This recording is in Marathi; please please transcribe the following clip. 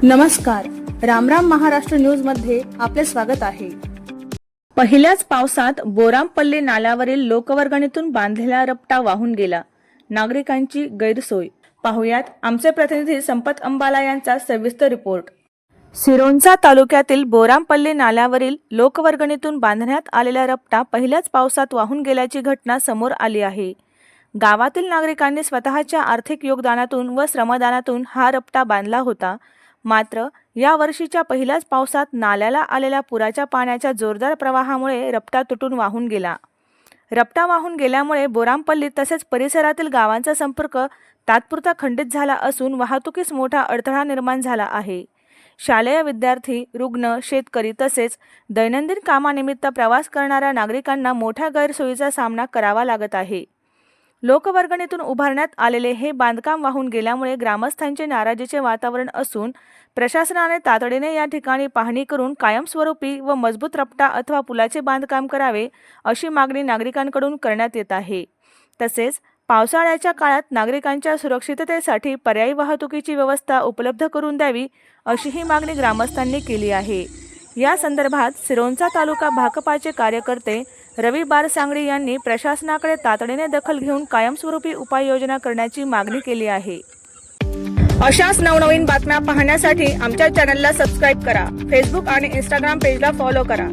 नमस्कार, रामराम महाराष्ट्र न्यूज मध्ये आपले स्वागत आहे। पहिल्याच पावसात बोरामपल्ली नाल्यावरील लोकवर्गणीतून बांधलेला रपटा वाहून गेला। नागरिकांची गैरसोय पाहुयात आमचे प्रतिनिधी संपत अंबाला यांचा सविस्तर रिपोर्ट। सिरोंचा तालुक्यातील बोरामपल्ली नाल्यावरील लोकवर्गणीतून बांधण्यात आलेला रपटा पहिल्याच पावसात वाहून गेल्याची घटना समोर आली आहे। गावातील नागरिकांनी स्वतःच्या आर्थिक योगदानातून व श्रमदानातून हा रपटा बांधला होता। मात्र या वर्षीच्या पहिल्याच पावसात नाल्याला आलेल्या पुराच्या पाण्याच्या जोरदार प्रवाहामुळे रपटा तुटून वाहून गेला। रपटा वाहून गेल्यामुळे बोरामपल्ली तसेच परिसरातील गावांचा संपर्क तात्पुरता खंडित झाला असून वाहतुकीस मोठा अडथळा निर्माण झाला आहे। शालेय विद्यार्थी, रुग्ण, शेतकरी तसेच दैनंदिन कामानिमित्त प्रवास करणाऱ्या नागरिकांना मोठ्या गैरसोयीचा सामना करावा लागत आहे। लोकवर्गणीतून उभारण्यात आलेले हे बांधकाम वाहून गेल्यामुळे ग्रामस्थांचे नाराजीचे वातावरण असून प्रशासनाने तातडीने या ठिकाणी पाहणी करून कायमस्वरूपी व मजबूत रपटा अथवा पुलाचे बांधकाम करावे अशी मागणी नागरिकांकडून करण्यात येत आहे। तसेच पावसाळ्याच्या काळात नागरिकांच्या सुरक्षिततेसाठी पर्यायी वाहतुकीची व्यवस्था उपलब्ध करून द्यावी अशी ही मागणी ग्रामस्थांनी केली आहे। या संदर्भात सिरोंचा तालुका भाकपाचे कार्यकर्ते रवी बारसांगडी यांनी प्रशासनाकडे तातडीने दखल घेऊन कायमस्वरूपी उपाययोजना करण्याची मागणी केली आहे। अशाच नवनवीन बातम्या पाहण्यासाठी आमच्या चॅनलला सबस्क्राइब करा। फेसबुक आणि इंस्टाग्राम पेजला फॉलो करा।